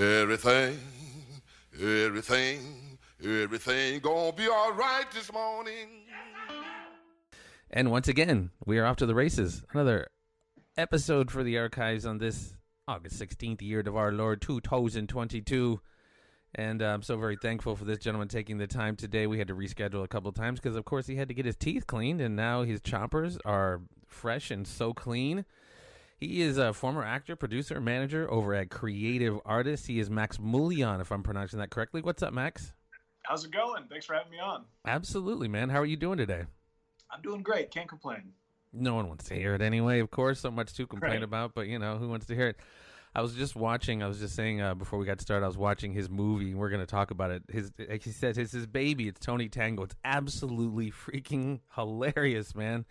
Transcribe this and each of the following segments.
Everything, everything gonna be all right this morning. And once again, we are off to the races. Another episode for the archives on this August 16th, year of our Lord 2022. And I'm so very thankful for this gentleman taking the time today. We had to reschedule a couple of times because, of course, he had to get his teeth cleaned, and now his choppers are fresh and so clean. He is a former actor, producer, manager over at Creative Artists. He is Maxx Maulion, if I'm pronouncing that correctly. What's up, Max? How's it going? Thanks for having me on. Absolutely, man. How are you doing today? I'm doing great. Can't complain. No one wants to hear it anyway, of course. So much to complain about, but, who wants to hear it? I was just saying before we got started, I was watching his movie, and we're going to talk about it. Like he said, it's his baby. It's Tony Tango. It's absolutely freaking hilarious, man.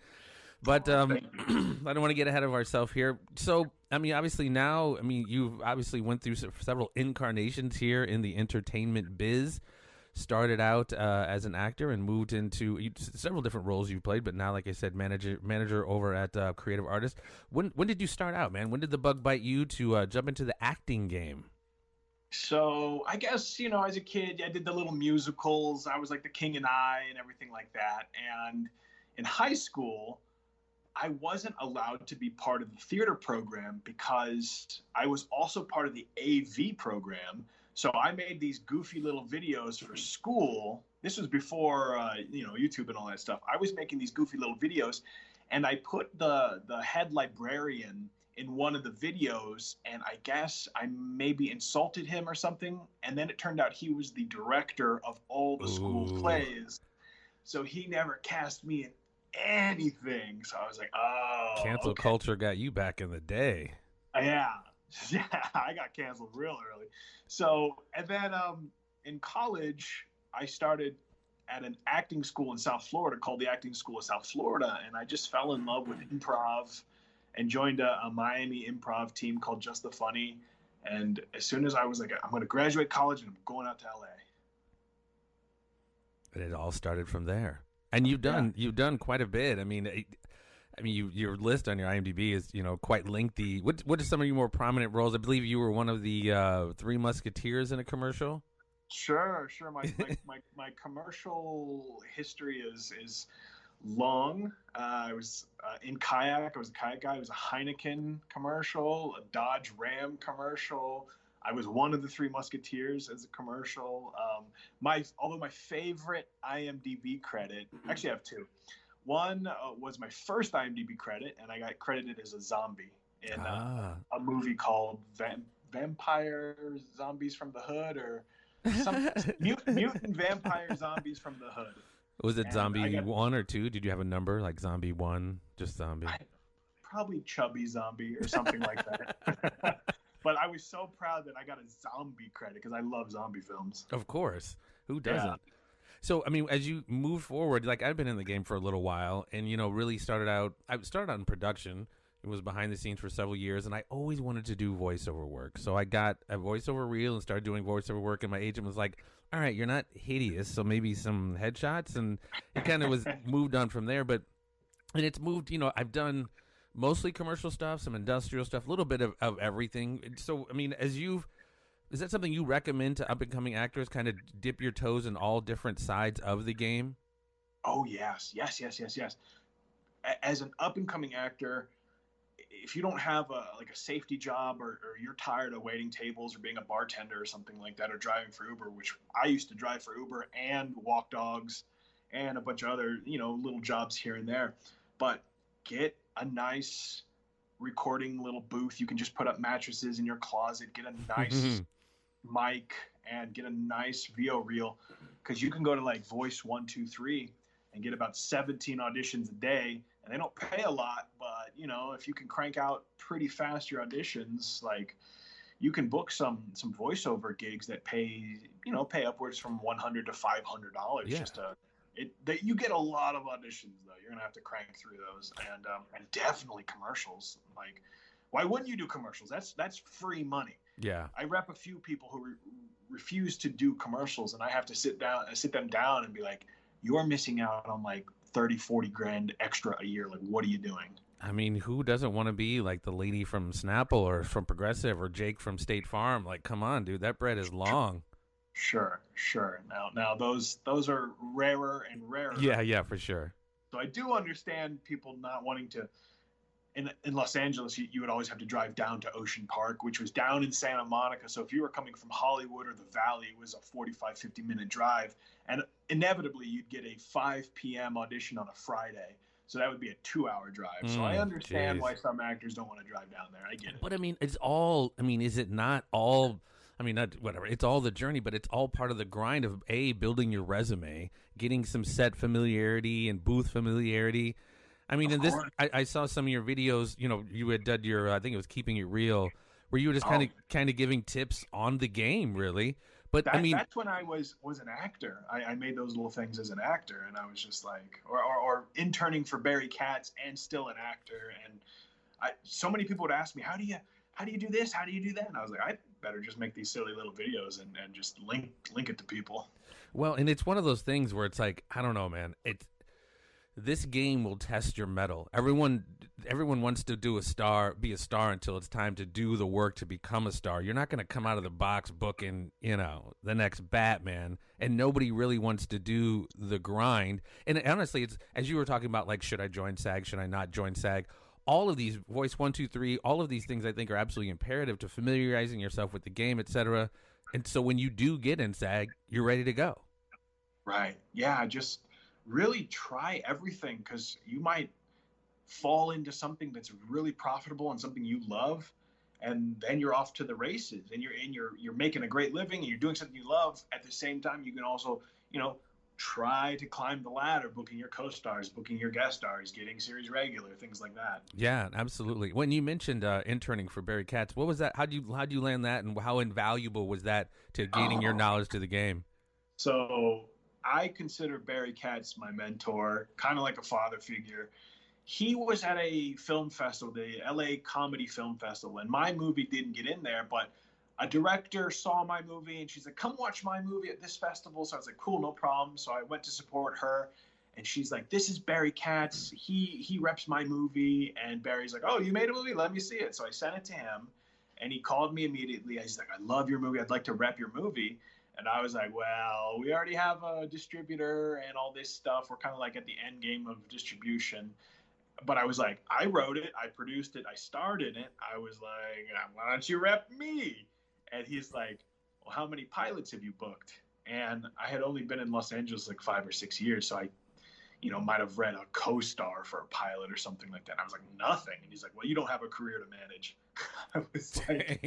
But I don't want to get ahead of ourselves here. So, obviously now, you've obviously went through several incarnations here in the entertainment biz. Started out as an actor and moved into several different roles you played, but now, like I said, manager over at Creative Artists. When did you start out, man? When did the bug bite you to jump into the acting game? So I guess, as a kid, I did the little musicals. I was like the King and I and everything like that. And in high school, I wasn't allowed to be part of the theater program because I was also part of the AV program. So I made these goofy little videos for school. This was before, YouTube and all that stuff. I was making these goofy little videos, and I put the head librarian in one of the videos, and I guess I maybe insulted him or something. And then it turned out he was the director of all the school plays. So he never cast me in anything. So I was like, oh. Cancel culture got you back in the day. Yeah. Yeah, I got canceled real early. So, and then in college, I started at an acting school in South Florida called the Acting School of South Florida. And I just fell in love with improv and joined a Miami improv team called Just the Funny. And as soon as I was like, I'm going to graduate college and I'm going out to LA. And it all started from there. And you've done quite a bit. Your list on your IMDb is, quite lengthy. What are some of your more prominent roles? I believe you were one of the Three Musketeers in a commercial. Sure. My commercial history is long. I was in kayak. I was a kayak guy. It was a Heineken commercial, a Dodge Ram commercial. I was one of the Three Musketeers as a commercial. Although my favorite IMDb credit, actually I have two. One was my first IMDb credit, and I got credited as a zombie in a movie called Vampire Zombies from the Hood, or some mutant vampire zombies from the hood. Was it Zombie 1 or 2? Did you have a number like Zombie 1, just Zombie? Probably Chubby Zombie or something like that. But I was so proud that I got a zombie credit because I love zombie films. Of course. Who doesn't? Yeah. So, as you move forward, like I've been in the game for a little while and, really started out in production. It was behind the scenes for several years, and I always wanted to do voiceover work. So I got a voiceover reel and started doing voiceover work, and my agent was like, all right, you're not hideous, so maybe some headshots. And it kind of was moved on from there. And it's moved, I've done mostly commercial stuff, some industrial stuff, a little bit of everything. So, is that something you recommend to up-and-coming actors, kind of dip your toes in all different sides of the game? Oh, yes. As an up-and-coming actor, if you don't have a safety job or you're tired of waiting tables or being a bartender or something like that, or driving for Uber, which I used to drive for Uber and walk dogs and a bunch of other, little jobs here and there. But get a nice recording little booth. You can just put up mattresses in your closet, get a nice mic, and get a nice VO reel, because you can go to like Voice 123 and get about 17 auditions a day, and they don't pay a lot, but if you can crank out pretty fast your auditions, like you can book some voiceover gigs that pay upwards from $100 to $500 just to you get a lot of auditions, though. You're gonna have to crank through those, and definitely commercials. Like, why wouldn't you do commercials? That's free money. Yeah, I rep a few people who refuse to do commercials, and I have to sit them down and be like, you're missing out on like 30-40 grand extra a year. Like, what are you doing? I mean, who doesn't want to be like the lady from Snapple or from Progressive or Jake from State Farm? Like, come on, dude, that bread is long. Sure. Now those are rarer and rarer. Yeah, for sure. So I do understand people not wanting to. In Los Angeles, you would always have to drive down to Ocean Park, which was down in Santa Monica. So if you were coming from Hollywood or the Valley, it was a 45, 50-minute drive. And inevitably, you'd get a 5 p.m. audition on a Friday. So that would be a 2-hour drive. So I understand why some actors don't want to drive down there. I get it. But I mean, is it not all, I mean, not whatever, it's all the journey, but it's all part of the grind of building your resume, getting some set familiarity and booth familiarity. I mean, I saw some of your videos, you had done your, I think it was Keeping It Real, where you were just kind of giving tips on the game, really. But that's when I was an actor. I made those little things as an actor, and I was just like, or interning for Barry Katz and still an actor. And so many people would ask me, how do you do this? How do you do that? And I was like, I better just make these silly little videos and just link it to people. Well, and it's one of those things where it's like, I don't know, man. This game will test your mettle. Everyone wants to be a star until it's time to do the work to become a star. You're not going to come out of the box booking, the next Batman, and nobody really wants to do the grind. And honestly, it's, as you were talking about, like, should I join SAG? Should I not join SAG? All of these, Voice 1, 2, 3, all of these things I think are absolutely imperative to familiarizing yourself with the game, etc. And so when you do get in SAG, you're ready to go. Right. Yeah, just really try everything, because you might fall into something that's really profitable and something you love, and then you're off to the races, and you're making a great living and you're doing something you love. At the same time, you can also try to climb the ladder, booking your co-stars, booking your guest stars, getting series regular, things like that. Yeah, absolutely. When you mentioned interning for Barry Katz, what was that? How'd you land that, and how invaluable was that to gaining your knowledge to the game? So I consider Barry Katz my mentor, kind of like a father figure. He was at a film festival, the LA Comedy Film Festival, and my movie didn't get in there, but a director saw my movie and she's like, come watch my movie at this festival. So I was like, cool, no problem. So I went to support her, and she's like, this is Barry Katz. He reps my movie. And Barry's like, oh, you made a movie? Let me see it. So I sent it to him, and he called me immediately. He's like, I love your movie. I'd like to rep your movie. And I was like, well, we already have a distributor and all this stuff. We're kind of like at the end game of distribution. But I was like, I wrote it, I produced it, I starred in it. I was like, why don't you rep me? And he's like, well, how many pilots have you booked? And I had only been in Los Angeles like 5 or 6 years. So I, might have read a co-star for a pilot or something like that. And I was like, nothing. And he's like, well, you don't have a career to manage. I was like,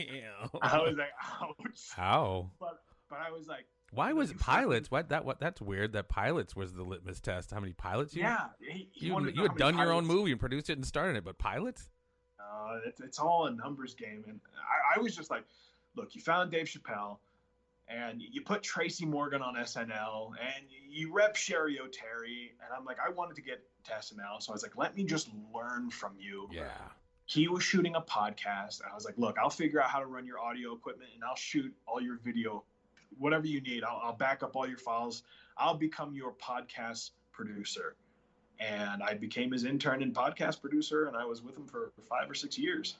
ouch. How? But I was like, why was it pilots? That's weird. That pilots was the litmus test. How many pilots you? Yeah, you had done your own movie and produced it and started it, but pilots? It's all a numbers game. And I was just like, look, you found Dave Chappelle, and you put Tracy Morgan on SNL, and you rep Sherry O'Terry, and I'm like, I wanted to get to SNL, so I was like, let me just learn from you. Yeah. He was shooting a podcast, and I was like, look, I'll figure out how to run your audio equipment, and I'll shoot all your video, whatever you need. I'll back up all your files. I'll become your podcast producer. And I became his intern and podcast producer, and I was with him for 5 or 6 years.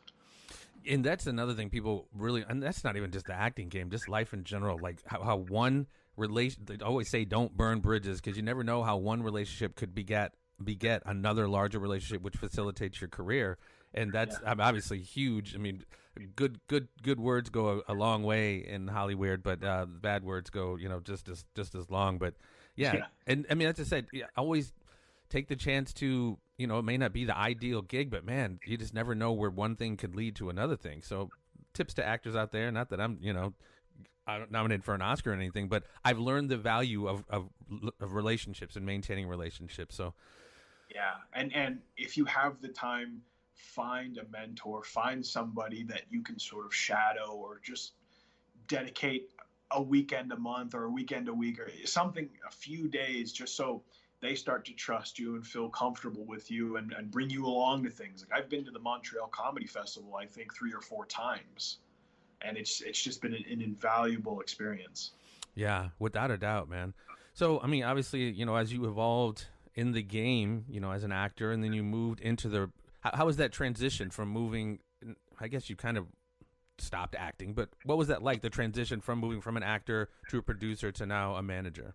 And that's another thing people really, and that's not even just the acting game, just life in general. Like how one relation, they always say don't burn bridges, because you never know how one relationship could beget another larger relationship, which facilitates your career. And that's obviously huge. I mean, good words go a long way in Hollywood, but bad words go, just as long. But yeah. And I mean, as I said, always take the chance to, it may not be the ideal gig, but man, you just never know where one thing could lead to another thing. So tips to actors out there, not that I'm, nominated for an Oscar or anything, but I've learned the value of relationships and maintaining relationships. So yeah. And if you have the time, find a mentor, find somebody that you can sort of shadow, or just dedicate a weekend a month or a weekend a week or something, a few days, just so they start to trust you and feel comfortable with you and bring you along to things. Like I've been to the Montreal Comedy Festival, I think 3 or 4 times, and it's just been an invaluable experience. Yeah, without a doubt, man. So, I mean, obviously, as you evolved in the game, as an actor, and then you moved into How was that transition from moving? I guess you kind of stopped acting, but what was that like? The transition from moving from an actor to a producer to now a manager.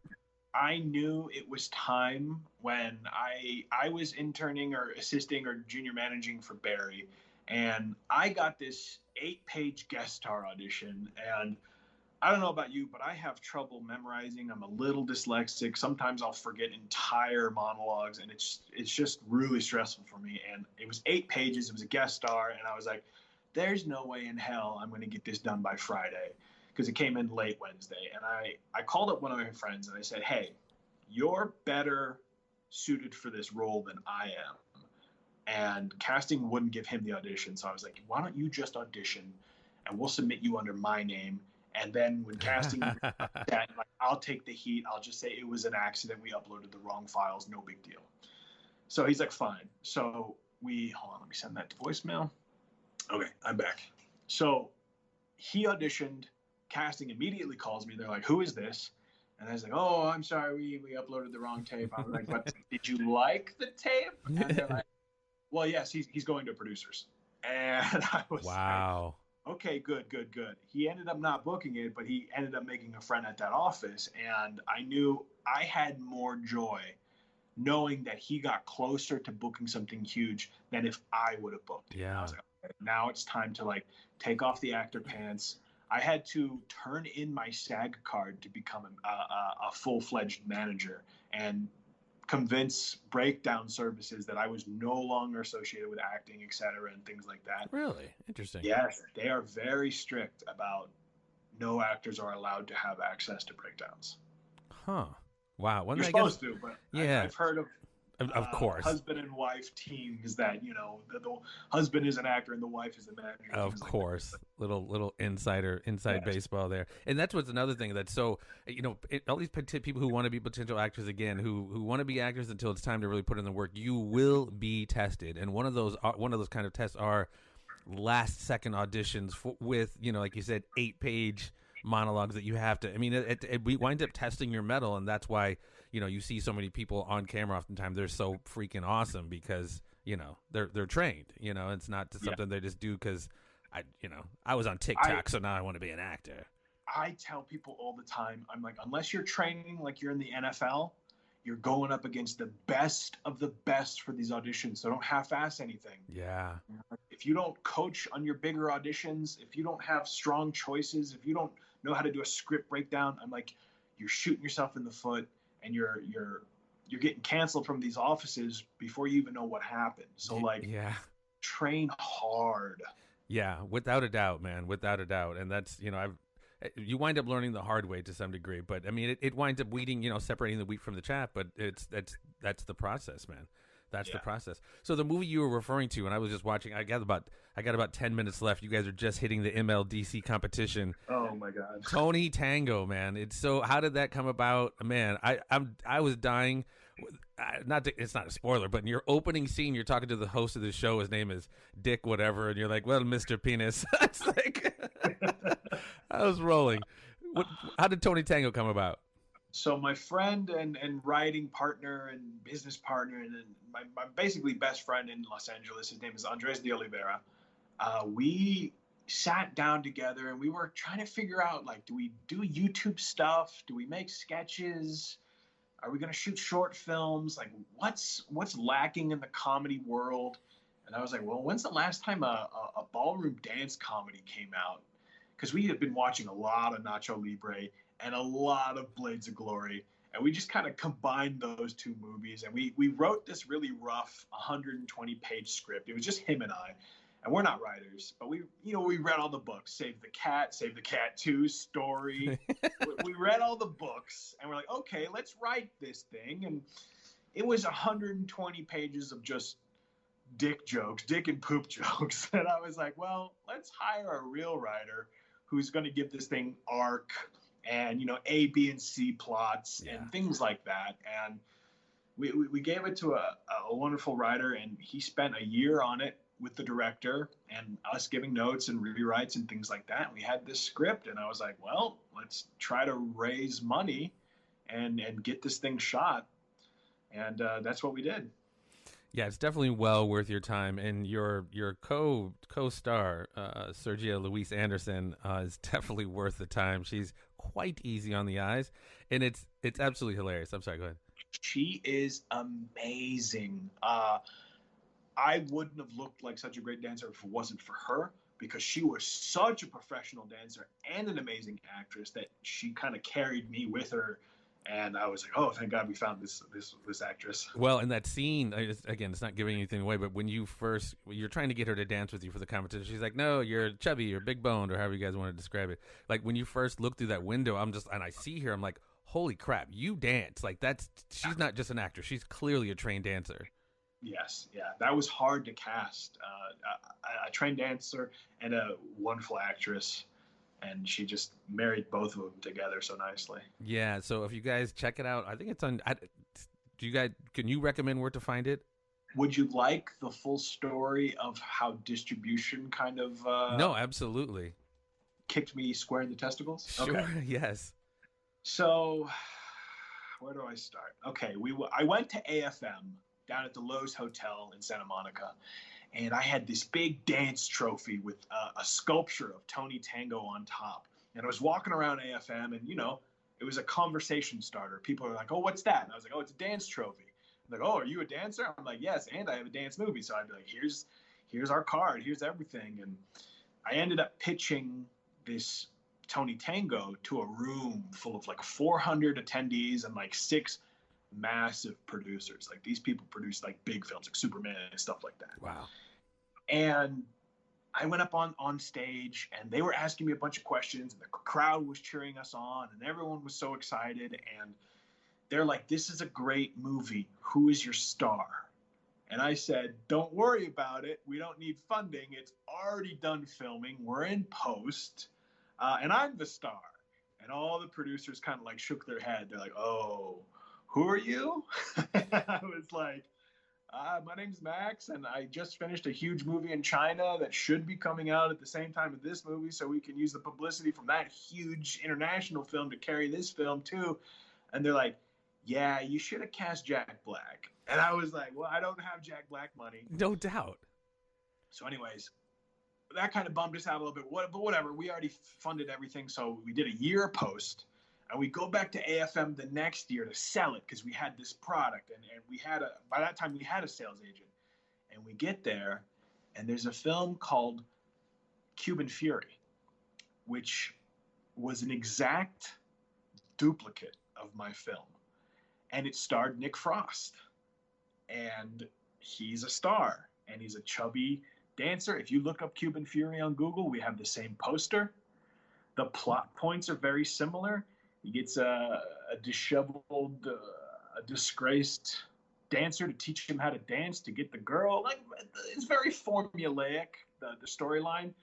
I knew it was time when I was interning or assisting or junior managing for Barry, and I got this 8-page guest star audition. And I don't know about you, but I have trouble memorizing. I'm a little dyslexic. Sometimes I'll forget entire monologues, and it's just really stressful for me. And it was 8 pages. It was a guest star, and I was like, there's no way in hell I'm going to get this done by Friday, because it came in late Wednesday. And I called up one of my friends and I said, hey, you're better suited for this role than I am. And casting wouldn't give him the audition. So I was like, why don't you just audition and we'll submit you under my name. And then when casting, I'll take the heat. I'll just say it was an accident. We uploaded the wrong files. No big deal. So he's like, fine. So hold on, let me send that to voicemail. Okay, I'm back. So he auditioned. Casting immediately calls me. They're like, who is this? And I was like, oh, I'm sorry. We uploaded the wrong tape. I was like, but did you like the tape? And they're like, well, yes, he's going to producers. And I was wow. Like, okay, good. He ended up not booking it, but he ended up making a friend at that office. And I knew I had more joy knowing that he got closer to booking something huge than if I would have booked it. Yeah. I was like, okay, now it's time to like take off the actor pants. I had to turn in my SAG card to become a full-fledged manager and convince breakdown services that I was no longer associated with acting, et cetera, and things like that. Really? Interesting. Yes, they are very strict about no actors are allowed to have access to breakdowns. Huh. Wow. You're supposed to, but yeah. I've heard of course, husband and wife teams that, you know, the husband is an actor and the wife is a manager. Of course. Like little inside yes. baseball there. And that's what's another thing that's so, you know, all these people who want to be potential actors again, who want to be actors until it's time to really put in the work, you will be tested. And one of those kind of tests are last second auditions with, you know, like you said, 8-page monologues that you have to, I mean, we wind up testing your mettle, and that's why, you know, you see so many people on camera oftentimes. They're so freaking awesome because, you know, they're trained, you know, it's not just something they just do because I was on TikTok, so now I want to be an actor. I tell people all the time, I'm like, unless you're training like you're in the NFL, you're going up against the best of the best for these auditions. So don't half-ass anything. Yeah. If you don't coach on your bigger auditions, if you don't have strong choices, if you don't know how to do a script breakdown, I'm like, you're shooting yourself in the foot, and you're getting canceled from these offices before you even know what happened. So like, train hard. Yeah, without a doubt, man, without a doubt. And that's, you know, you wind up learning the hard way to some degree, but I mean, it winds up weeding, you know, separating the wheat from the chaff, but that's the process, man. That's the process. So the movie you were referring to, and I was just watching, I got about 10 minutes left. You guys are just hitting the MLDC competition. Oh my God. Tony Tango, man. How did that come about? Man, I was dying. It's not a spoiler, but in your opening scene, you're talking to the host of the show. His name is Dick whatever, and you're like, well, Mr. Penis. It's like, I was rolling. How did Tony Tango come about? So my friend and writing partner and business partner and my basically best friend in Los Angeles, his name is Andres de Oliveira. We sat down together and we were trying to figure out, like, do we do YouTube stuff? Do we make sketches? Are we going to shoot short films? Like, what's lacking in the comedy world? And I was like, well, when's the last time a ballroom dance comedy came out? Because we had been watching a lot of Nacho Libre and a lot of Blades of Glory. And we just kind of combined those two movies. And we wrote this really rough 120-page script. It was just him and I. And we're not writers, but we read all the books. Save the Cat 2, Story. We read all the books. And we're like, okay, let's write this thing. And it was 120 pages of just dick and poop jokes. And I was like, well, let's hire a real writer who's going to give this thing arc and, you know, A, B, and C plots and things like that. And we gave it to a wonderful writer, and he spent a year on it with the director and us giving notes and rewrites and things like that. And we had this script, and I was like, well, let's try to raise money and get this thing shot. And that's what we did. Yeah, it's definitely well worth your time, and your co-star Sergio Luis Anderson is definitely worth the time. She's quite easy on the eyes, and it's absolutely hilarious. I'm sorry, go ahead. She is amazing. I wouldn't have looked like such a great dancer if it wasn't for her, because she was such a professional dancer and an amazing actress that she kind of carried me with her. And I was like, oh, thank God we found this actress. Well, in that scene, again, it's not giving anything away, but when you're trying to get her to dance with you for the competition, she's like, "No, you're chubby, you're big boned, or however you guys want to describe it." Like when you first look through that window, and I see her, I'm like, "Holy crap, you dance!" Like she's not just an actor; she's clearly a trained dancer. Yes, yeah, that was hard to cast. A trained dancer and a wonderful actress, and she just married both of them together so nicely. Yeah, so if you guys check it out, I think it's on. Can you recommend where to find it? Would you like the full story of how distribution kind of No, absolutely. kicked me square in the testicles? Sure, Okay. yes. So, where do I start? Okay, I went to AFM down at the Lowe's Hotel in Santa Monica, and I had this big dance trophy with a sculpture of Tony Tango on top. And I was walking around AFM, and it was a conversation starter. People are like, "Oh, what's that?" And I was like, "Oh, it's a dance trophy." I'm like, "Oh, are you a dancer?" I'm like, "Yes, and I have a dance movie." So I'd be like, "Here's our card. Here's everything." And I ended up pitching this Tony Tango to a room full of like 400 attendees and like 6 massive producers. Like these people produce like big films like Superman and stuff like that. Wow. And I went up on stage, and they were asking me a bunch of questions, and the crowd was cheering us on, and everyone was so excited. And they're like, "This is a great movie. Who is your star?" And I said, "Don't worry about it. We don't need funding. It's already done filming. We're in post, and I'm the star." And all the producers kind of like shook their head. They're like, "Oh, who are you?" I was like, "My name's Max, and I just finished a huge movie in China that should be coming out at the same time as this movie, so we can use the publicity from that huge international film to carry this film too." And they're like, "Yeah, you should have cast Jack Black." And I was like, "Well, I don't have Jack Black money." No doubt. So anyways, that kind of bummed us out a little bit. But whatever, we already funded everything, so we did a year post. And we go back to AFM the next year to sell it because we had this product, and by that time we had a sales agent. And we get there, and there's a film called Cuban Fury, which was an exact duplicate of my film. And it starred Nick Frost. And he's a star, and he's a chubby dancer. If you look up Cuban Fury on Google, we have the same poster. The plot points are very similar. He gets a disheveled, a disgraced dancer to teach him how to dance to get the girl. Like, it's very formulaic, the storyline,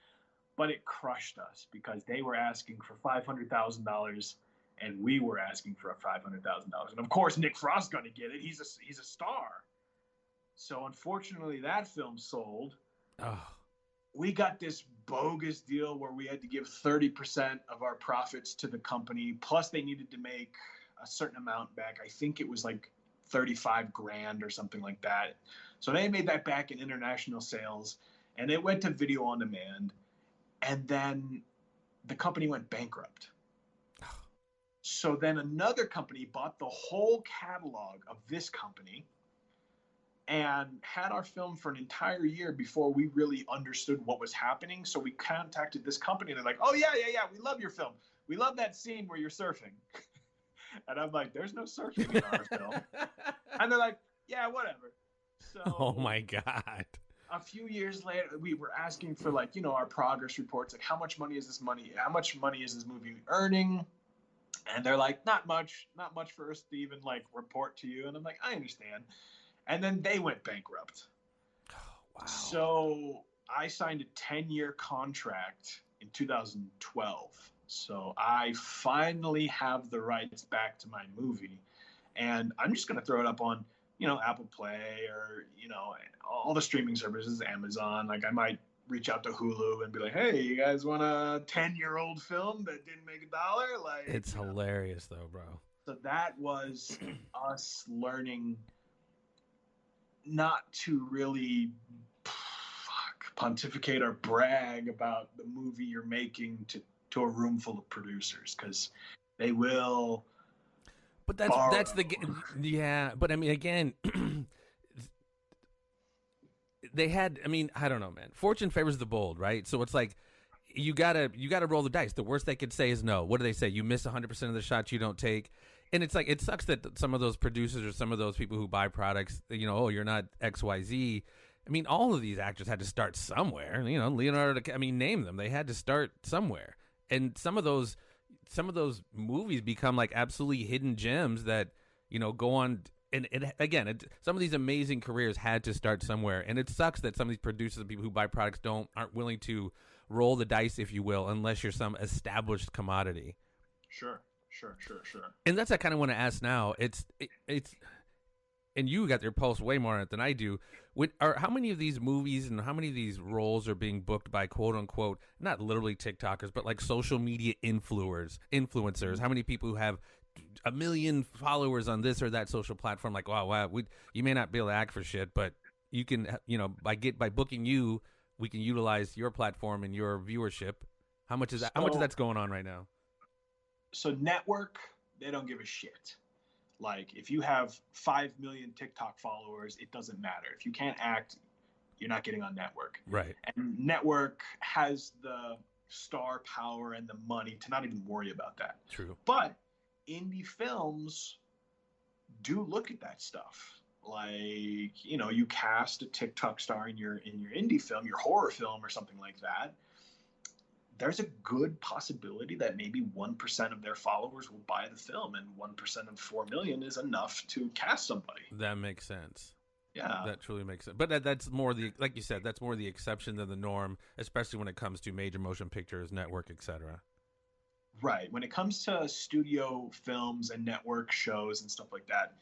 but it crushed us because they were asking for $500,000 and we were asking for $500,000. And of course, Nick Frost's going to get it. He's a star. So unfortunately, that film sold. Oh. We got this bogus deal where we had to give 30% of our profits to the company. Plus they needed to make a certain amount back. I think it was like 35 grand or something like that. So they made that back in international sales, and it went to video on demand. And then the company went bankrupt. So then another company bought the whole catalog of this company and had our film for an entire year before we really understood what was happening. So we contacted this company, and they're like, "Oh, yeah, we love your film. We love that scene where you're surfing." And I'm like, "There's no surfing in our film." And they're like, "Yeah, whatever." So, oh my God. A few years later, we were asking for our progress reports, like how much money is this movie earning? And they're like, not much for us to even report to you. And I'm like, I understand. And then they went bankrupt. Oh, wow. So I signed a 10-year contract in 2012. So I finally have the rights back to my movie. And I'm just going to throw it up on, Apple Play or, all the streaming services, Amazon. Like I might reach out to Hulu and be like, "Hey, you guys want a 10-year-old film that didn't make $1?" Like, it's hilarious though, bro. So that was us learning not to really pontificate or brag about the movie you're making to a room full of producers, because they will. But that's the yeah. But I mean, again, they had. I mean, I don't know, man. Fortune favors the bold, right? So it's like you gotta roll the dice. The worst they could say is no. What do they say? You miss 100% of the shots you don't take. And it's like, it sucks that some of those producers or some of those people who buy products, you know, oh, you're not XYZ. I mean, all of these actors had to start somewhere. You know, Leonardo, I mean, name them. They had to start somewhere. And some of those movies become like absolutely hidden gems that, you know, go on. And some of these amazing careers had to start somewhere. And it sucks that some of these producers and people who buy products aren't willing to roll the dice, if you will, unless you're some established commodity. Sure. And that's what I kind of want to ask now. It's, and you got your pulse way more on it than I do. How many of these movies and how many of these roles are being booked by quote unquote, not literally TikTokers, but like social media influencers? How many people who have 1 million followers on this or that social platform? Like, wow, you may not be able to act for shit, but you can, you know, by booking you, we can utilize your platform and your viewership. How much is that? How much of that's going on right now? So network, they don't give a shit. Like, if you have 5 million TikTok followers, it doesn't matter. If you can't act, you're not getting on network. Right. And network has the star power and the money to not even worry about that. True. But indie films do look at that stuff. Like, you know, you cast a TikTok star in your indie film, your horror film or something like that. There's a good possibility that maybe 1% of their followers will buy the film, and 1% of 4 million is enough to cast somebody. That makes sense. Yeah. That truly makes sense. But that's more like you said, that's more the exception than the norm, especially when it comes to major motion pictures, network, etc. Right. When it comes to studio films and network shows and stuff like that,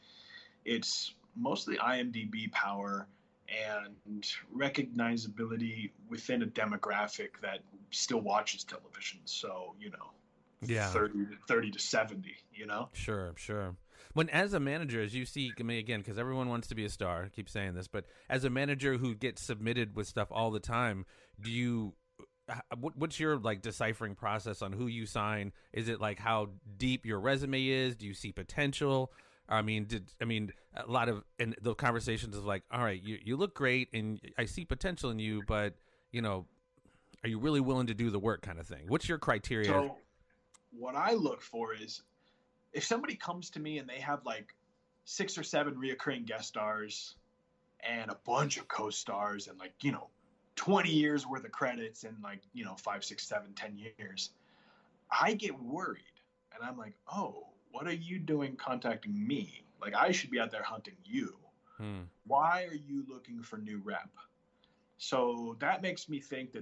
it's mostly IMDb power and recognizability within a demographic that still watches television. So, you know, yeah, 30 to 70, you know? Sure. When, as a manager, as you see, I mean, again, because everyone wants to be a star, I keep saying this, but as a manager who gets submitted with stuff all the time, what's your like deciphering process on who you sign? Is it like how deep your resume is? Do you see potential? I mean, a lot of, and the conversations of like, all right, you look great and I see potential in you, but, you know, are you really willing to do the work kind of thing? What's your criteria? So what I look for is if somebody comes to me and they have like 6 or 7 reoccurring guest stars and a bunch of co-stars and like, you know, 20 years worth of credits and like, you know, 5, 6, 7, 10 years, I get worried and I'm like, oh, what are you doing contacting me? Like, I should be out there hunting you. Why are you looking for new rep? So that makes me think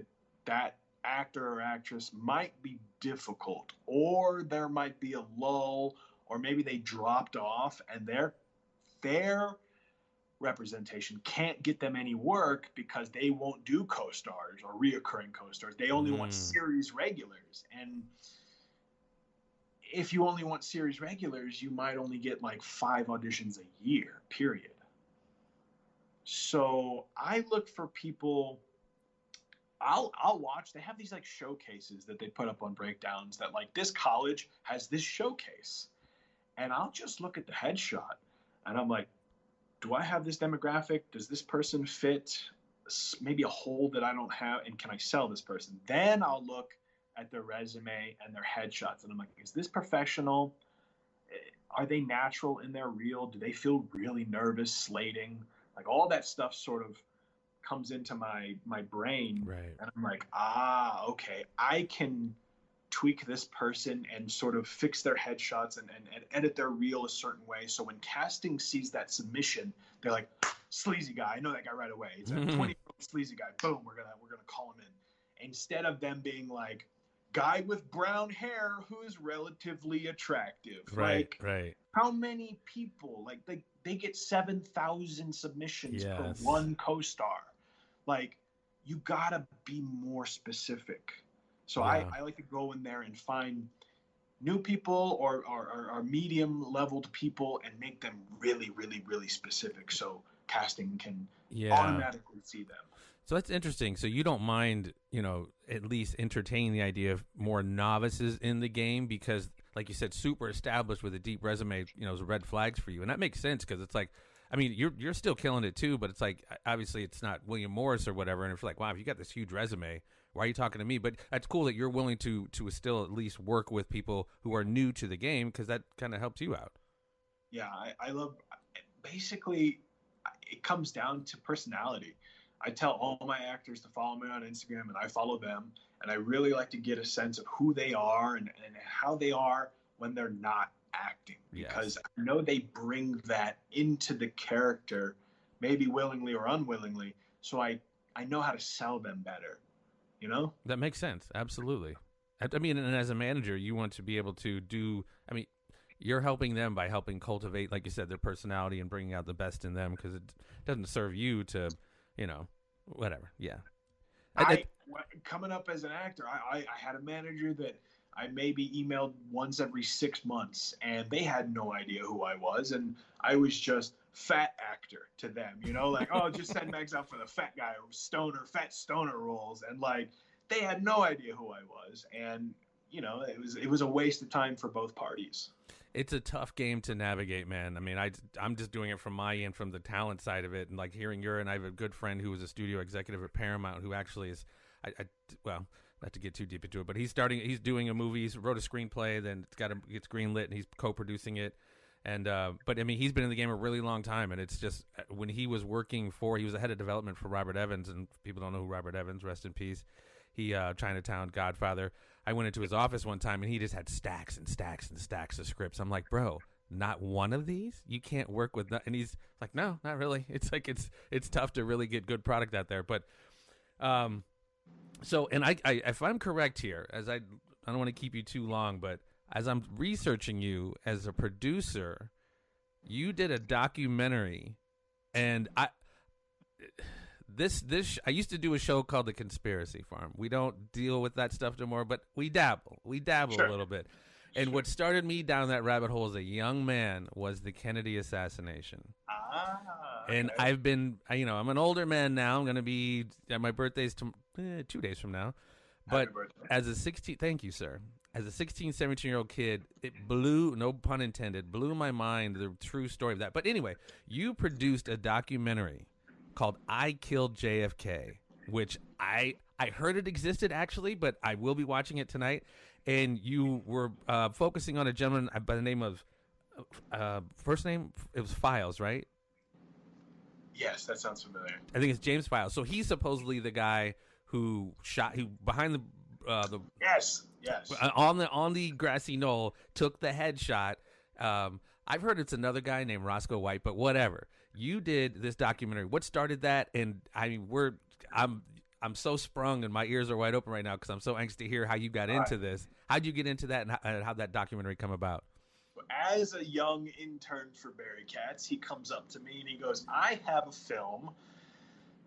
that actor or actress might be difficult, or there might be a lull, or maybe they dropped off and their representation can't get them any work because they won't do co-stars or reoccurring co-stars. They only want series regulars. And if you only want series regulars, you might only get like 5 auditions a year, period. So I look for people. I'll watch. They have these like showcases that they put up on breakdowns that like this college has this showcase, and I'll just look at the headshot and I'm like, do I have this demographic? Does this person fit maybe a hole that I don't have? And can I sell this person? Then I'll look at their resume and their headshots. And I'm like, is this professional? Are they natural in their reel? Do they feel really nervous slating? Like all that stuff sort of comes into my brain. Right. And I'm like, okay, I can tweak this person and sort of fix their headshots and edit their reel a certain way. So when casting sees that submission, they're like, sleazy guy. I know that guy right away. It's a 20-year-old sleazy guy. Boom, we're gonna call him in. Instead of them being like, guy with brown hair who's relatively attractive. Right, like, right. How many people, like they get 7,000 submissions Yes. per one co-star. Like, you gotta be more specific. So Yeah. I like to go in there and find new people or medium leveled people and make them really, really, really specific. So casting can Yeah. automatically see them. So that's interesting. So you don't mind, at least entertaining the idea of more novices in the game because, like you said, super established with a deep resume, is red flags for you. And that makes sense because it's like, I mean, you're still killing it too, but it's like, obviously it's not William Morris or whatever. And it's like, wow, if you got this huge resume, why are you talking to me? But that's cool that you're willing to still at least work with people who are new to the game because that kind of helps you out. Yeah, I love, basically, it comes down to personality. I tell all my actors to follow me on Instagram, and I follow them. And I really like to get a sense of who they are and how they are when they're not acting. Because I know they bring that into the character, maybe willingly or unwillingly. So I know how to sell them better, That makes sense. Absolutely. I mean, and as a manager, you want to be able to you're helping them by helping cultivate, like you said, their personality and bringing out the best in them because it doesn't serve you to, whatever. Yeah. Coming up as an actor, I had a manager that I maybe emailed once every 6 months, and they had no idea who I was, and I was just fat actor to them, like, oh, just send Megs out for the fat guy, fat stoner roles, and like they had no idea who I was, and it was a waste of time for both parties. It's a tough game to navigate, man. I mean, I'm just doing it from my end, from the talent side of it, and like hearing and I have a good friend who was a studio executive at Paramount who actually is, well, not to get too deep into it, but he's doing a movie. He wrote a screenplay, then gets greenlit, and he's co-producing it. And but I mean, he's been in the game a really long time, and it's just when he was he was the head of development for Robert Evans, and people don't know who Robert Evans, rest in peace. He Chinatown, Godfather. I went into his office one time, and he just had stacks and stacks and stacks of scripts. I'm like, bro, not one of these? You can't work with that. And he's like, no, not really. It's like it's tough to really get good product out there. But so, and I if I'm correct here, as I don't want to keep you too long, but as I'm researching you as a producer, you did a documentary, and I used to do a show called The Conspiracy Farm. We don't deal with that stuff anymore, but we dabble Sure. a little bit. And what started me down that rabbit hole as a young man was the Kennedy assassination. Okay. And I've been, I'm an older man now. I'm going to be, my birthday's 2 days from now. But as a 16, thank you, sir. As a 16, 17-year-old kid, it blew, no pun intended, blew my mind, the true story of that. But anyway, you produced a documentary called I Killed JFK, which I heard it existed actually, but I will be watching it tonight. And you were focusing on a gentleman by the name of, first name, it was Files, right? Yes, that sounds familiar. I think it's James Files. So he's supposedly the guy who behind the yes on the grassy knoll took the headshot. I've heard it's another guy named Roscoe White, but whatever. You did this documentary. What started that? And I mean, I'm so sprung and my ears are wide open right now because I'm so anxious to hear how you got into this. How'd you get into that, and how'd that documentary come about? As a young intern for Barry Katz, he comes up to me and he goes, I have a film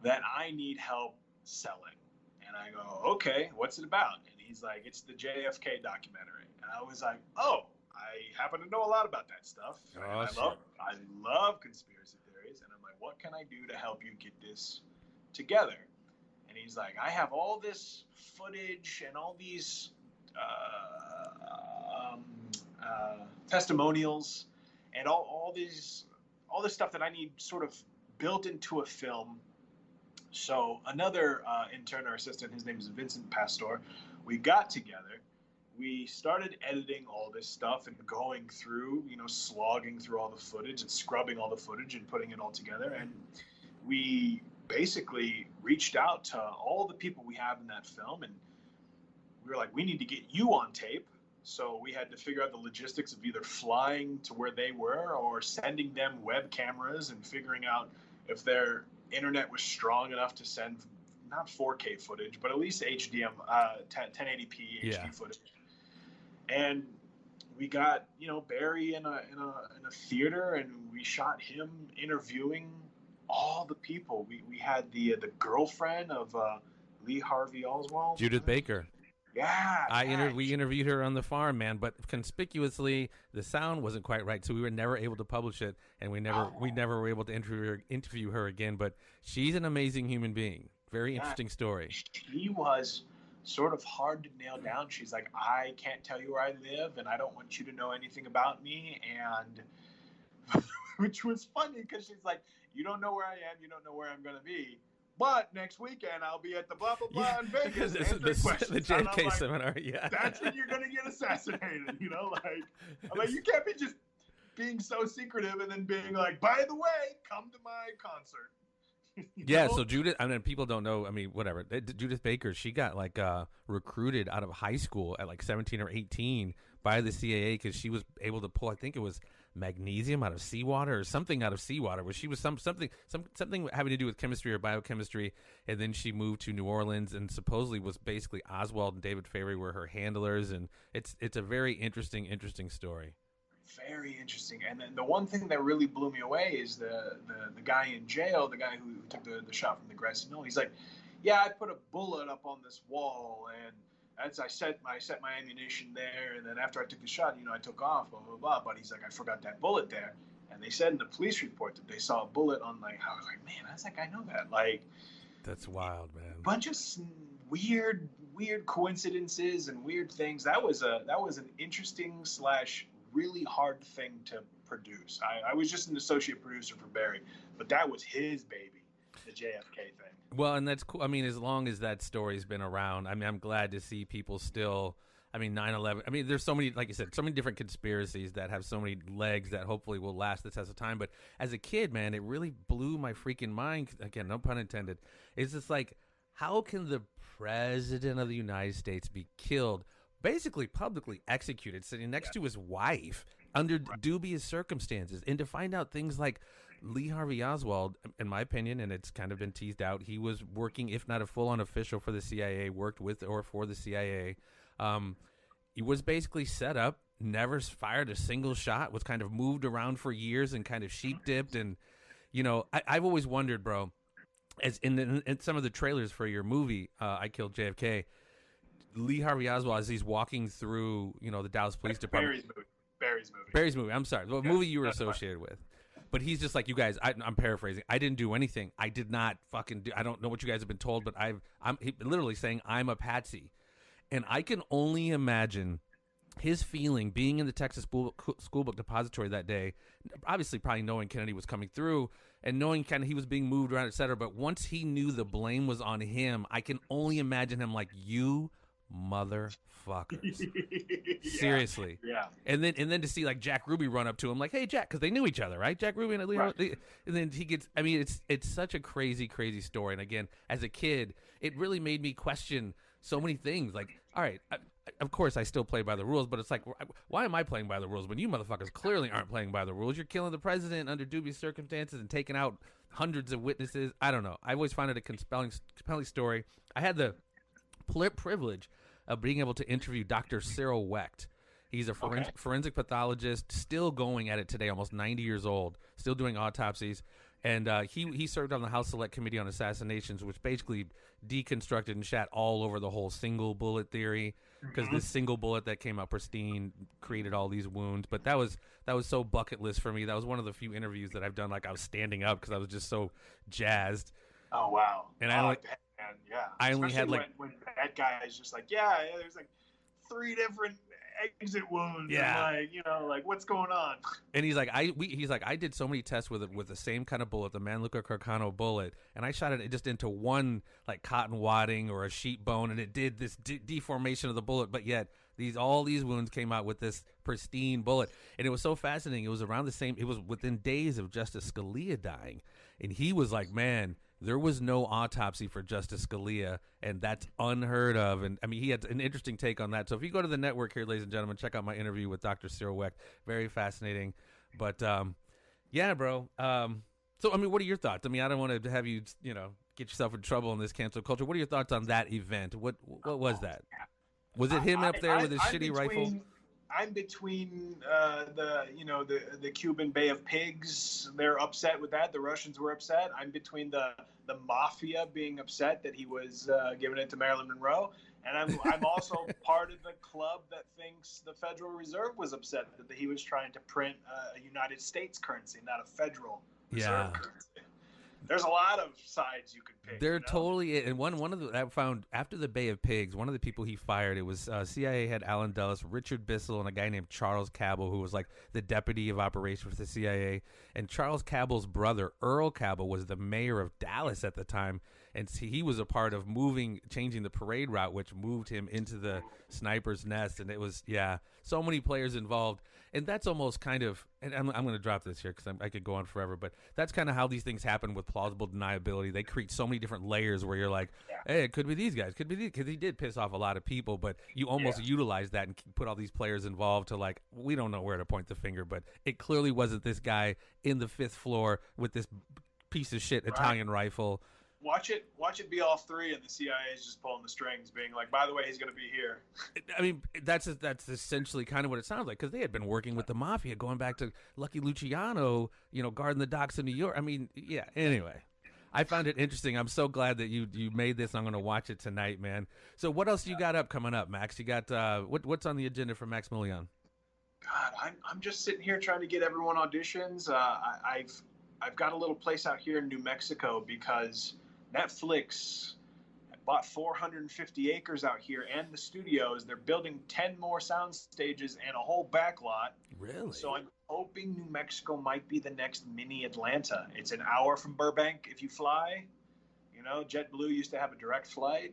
that I need help selling. And I go, okay, what's it about? And he's like, it's the JFK documentary. And I was like, oh, I happen to know a lot about that stuff. Oh, I love conspiracy theories. And I'm like, what can I do to help you get this together? And he's like, I have all this footage and all these testimonials and all this stuff that I need sort of built into a film. So another intern or assistant, his name is Vincent Pastor, we got together. We started editing all this stuff and going through, slogging through all the footage and scrubbing all the footage and putting it all together. And we basically reached out to all the people we have in that film, and we were like, we need to get you on tape. So we had to figure out the logistics of either flying to where they were or sending them web cameras and figuring out if their internet was strong enough to send not 4K footage, but at least HDM, 1080p HD footage. And we got, Barry in a theater, and we shot him interviewing all the people. We had the girlfriend of Lee Harvey Oswald. Judith Baker. Yeah. We interviewed her on the farm, man, but conspicuously the sound wasn't quite right, so we were never able to publish it, and we never were able to interview her again. But she's an amazing human being. Very interesting story. She was sort of hard to nail down. She's like, I can't tell you where I live, and I don't want you to know anything about me, and which was funny because she's like, you don't know where I am, you don't know where I'm going to be. But next weekend, I'll be at the blah, blah, blah in Vegas answering questions. The JFK seminar, yeah. That's when you're going to get assassinated, you know? Like, I'm like, you can't be just being so secretive and then being like, by the way, come to my concert. Yeah, so Judith, I mean, people don't know, I mean, whatever. Judith Baker, she got, like, recruited out of high school at, like, 17 or 18 by the CIA because she was able to pull, I think it was magnesium out of seawater or something out of seawater, where she was something having to do with chemistry or biochemistry, and then she moved to New Orleans and supposedly was basically Oswald and David Ferry were her handlers, and it's a very interesting story. Very interesting. And then the one thing that really blew me away is the guy in jail, the guy who took the shot from the grassy knoll. He's like, yeah, I put a bullet up on this wall, and as I set my ammunition there, and then after I took the shot, I took off, blah, blah, blah. But he's like, I forgot that bullet there. And they said in the police report that they saw a bullet on, like, I was like, man, I was like, I know that. Like, that's wild, man. Bunch of weird coincidences and weird things. That was an interesting / really hard thing to produce. I was just an associate producer for Barry, but that was his baby, the JFK thing. Well, and that's cool. I mean, as long as that story's been around, I mean, I'm glad to see people still, I mean, 9/11, I mean, there's so many, like you said, so many different conspiracies that have so many legs that hopefully will last the test of time. But as a kid, man, it really blew my freaking mind. Again, no pun intended. It's just like, how can the president of the United States be killed, basically publicly executed, sitting next to his wife under dubious circumstances? And to find out things like Lee Harvey Oswald, in my opinion, and it's kind of been teased out, he was working, if not a full-on official for the CIA, worked with or for the CIA. He was basically set up, never fired a single shot, was kind of moved around for years and kind of sheep-dipped. And, I've always wondered, bro, as in some of the trailers for your movie, I Killed JFK, Lee Harvey Oswald, as he's walking through, the Dallas Police Department. Barry's movie. I'm sorry. The movie you were associated with. But he's just like, you guys, I'm paraphrasing. I didn't do anything. I did not fucking do. I don't know what you guys have been told, but I'm literally saying I'm a patsy. And I can only imagine his feeling being in the Texas school book depository that day, obviously probably knowing Kennedy was coming through and knowing kind of he was being moved around, et cetera. But once he knew the blame was on him, I can only imagine him like, you motherfuckers. Seriously. Yeah. And then to see like Jack Ruby run up to him like, hey Jack, because they knew each other, right? Jack Ruby and Leo. Right. And then he gets, I mean, it's such a crazy story. And again, as a kid, it really made me question so many things. Like, all right, of course I still play by the rules, but it's like, why am I playing by the rules when you motherfuckers clearly aren't playing by the rules? You're killing the president under dubious circumstances and taking out hundreds of witnesses. I don't know. I always find it a compelling story. I had the privilege of being able to interview Dr. Cyril Wecht. He's a forensic pathologist, still going at it today, almost 90 years old, still doing autopsies. And he served on the House Select Committee on Assassinations, which basically deconstructed and shat all over the whole single bullet theory, because this single bullet that came out pristine created all these wounds. But that was so bucket list for me. That was one of the few interviews that I've done like I was standing up because I was just so jazzed. Oh wow! And I only had like when that guy is just like, there's like 3 different exit wounds. Yeah, and like what's going on? And he's like, I did so many tests with the same kind of bullet, the Manluca Carcano bullet, and I shot it just into one like cotton wadding or a sheep bone, and it did this deformation of the bullet, but yet all these wounds came out with this pristine bullet. And it was so fascinating. It was it was within days of Justice Scalia dying, and he was like, man, there was no autopsy for Justice Scalia, and that's unheard of. And I mean, he had an interesting take on that. So if you go to the network here, ladies and gentlemen, check out my interview with Dr. Cyril Wecht. Very fascinating. But yeah, bro. So I mean, what are your thoughts? I mean, I don't want to have you, get yourself in trouble in this cancel culture. What are your thoughts on that event? What was that? Was it him up there with his shitty rifle? I'm between the Cuban Bay of Pigs. They're upset with that. The Russians were upset. I'm between the mafia being upset that he was giving it to Marilyn Monroe, and I'm also part of the club that thinks the Federal Reserve was upset that he was trying to print a United States currency, not a federal reserve currency. There's a lot of sides you could pick. They're totally, and one of the I found after the Bay of Pigs, one of the people he fired, it was CIA head Alan Dulles, Richard Bissell, and a guy named Charles Cabell, who was like the deputy of operations for the CIA. And Charles Cabell's brother, Earl Cabell, was the mayor of Dallas at the time, and he was a part of changing the parade route, which moved him into the sniper's nest. And it was, so many players involved. And that's almost kind of, and I'm going to drop this here because I could go on forever, but that's kind of how these things happen with plausible deniability. They create so many different layers where you're like, hey, it could be these guys, could be these, because he did piss off a lot of people, but you almost utilize that and put all these players involved to like, we don't know where to point the finger, but it clearly wasn't this guy in the 5th floor with this piece of shit Italian rifle. Watch it be all three, and the CIA is just pulling the strings, being like, by the way, he's going to be here. I mean, that's essentially kind of what it sounds like, because they had been working with the mafia going back to Lucky Luciano, guarding the docks in New York. I mean, anyway. I found it interesting. I'm so glad that you made this. I'm going to watch it tonight, man. So what else you got coming up, Max? You got what's on the agenda for Maxx Maulion? God, I'm just sitting here trying to get everyone auditions. I've got a little place out here in New Mexico because Netflix bought 450 acres out here and the studios. They're building 10 more sound stages and a whole backlot. Really? So I'm hoping New Mexico might be the next mini Atlanta. It's an hour from Burbank if you fly. JetBlue used to have a direct flight.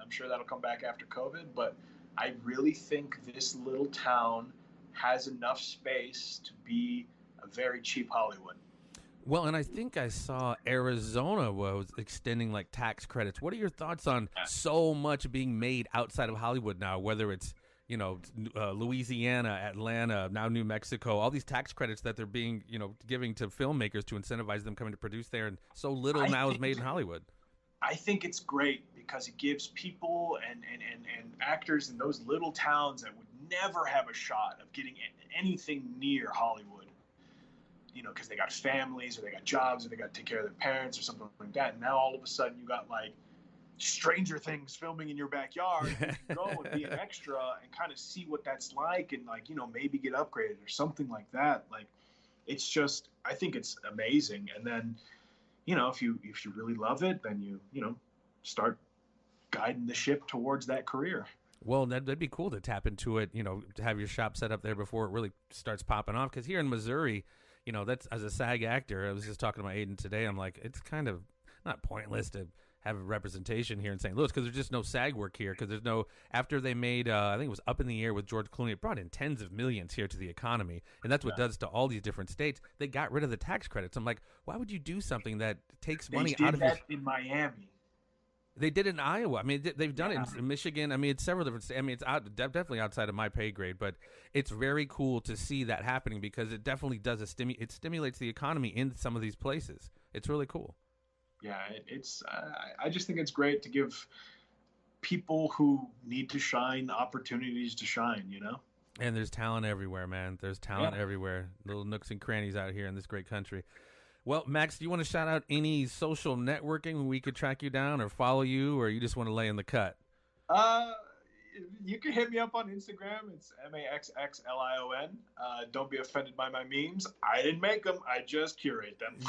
I'm sure that'll come back after COVID, but I really think this little town has enough space to be a very cheap Hollywood. Well, and I think I saw Arizona was extending like tax credits. What are your thoughts on so much being made outside of Hollywood now, whether it's, Louisiana, Atlanta, now New Mexico, all these tax credits that they're being, giving to filmmakers to incentivize them coming to produce there, and so little now is made in Hollywood. I think it's great because it gives people and actors in those little towns that would never have a shot of getting anything near Hollywood, because they got families or they got jobs or they got to take care of their parents or something like that. And now all of a sudden you got like Stranger Things filming in your backyard. You can go and be an extra and kind of see what that's like, and like, maybe get upgraded or something like that. Like, it's just, I think it's amazing. And then, if you really love it, then you start guiding the ship towards that career. Well, that'd be cool to tap into it, to have your shop set up there before it really starts popping off. Because here in Missouri, that's, as a SAG actor, I was just talking to my agent today. I'm like, it's kind of not pointless to have a representation here in St. Louis because there's just no SAG work here. Because there's no, after they made, I think it was Up in the Air with George Clooney, it brought in tens of millions here to the economy. And that's what it does to all these different states. They got rid of the tax credits. I'm like, why would you do something that takes money out of that in Miami? They did it in Iowa. I mean, they've done it in Michigan. I mean, it's several different states. I mean, it's definitely outside of my pay grade, but it's very cool to see that happening because it definitely does it stimulates the economy in some of these places. It's really cool. Yeah, it's. I just think it's great to give people who need to shine opportunities to shine. And there's talent everywhere, man. There's talent everywhere. Little nooks and crannies out here in this great country. Well, Max, do you want to shout out any social networking where we could track you down or follow you, or you just want to lay in the cut? You can hit me up on Instagram. It's MAXXLION. Don't be offended by my memes. I didn't make them. I just curate them.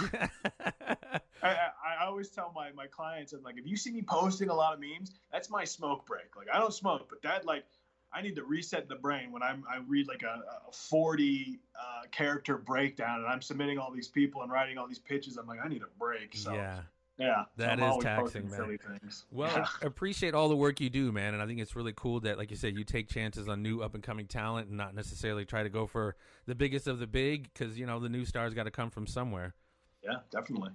I always tell my clients, I'm like, if you see me posting a lot of memes, that's my smoke break. Like, I don't smoke, but that, like, I need to reset the brain when I read like a 40 character breakdown and I'm submitting all these people and writing all these pitches. I'm like, I need a break. So yeah, that so is taxing, man. Well, I appreciate all the work you do, man, and I think it's really cool that, like you said, you take chances on new up and coming talent and not necessarily try to go for the biggest of the big, because the new stars got to come from somewhere. Yeah, definitely.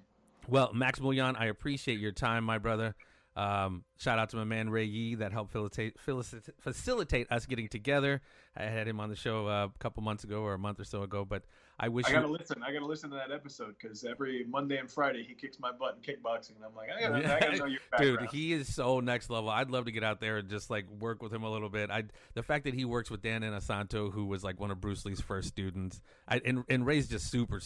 Well, Maxx Maulion, I appreciate your time, my brother. Shout out to my man Ray Yee that helped facilitate us getting together. I had him on the show a couple months ago or a month or so ago. But I wish I gotta listen to that episode because every Monday and Friday he kicks my butt in kickboxing, and I'm like, I gotta know your background. Dude, he is so next level. I'd love to get out there and just like work with him a little bit. The fact that he works with Dan Inosanto, who was like one of Bruce Lee's first students, and Ray's just super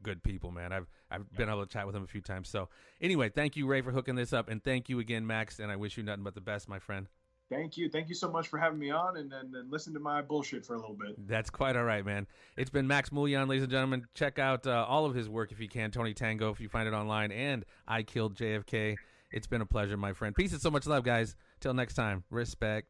good people, man. I've been able to chat with him a few times. So anyway, thank you, Ray, for hooking this up, and thank you again, Max. And I wish you nothing but the best, my friend. Thank you so much for having me on and listen to my bullshit for a little bit. That's quite all right, man. It's been Maxx Maulion, ladies and gentlemen. Check out all of his work if you can. Tony Tango, if you find it online, and I Killed JFK. It's been a pleasure, my friend. Peace and so much love, guys. Till next time, respect.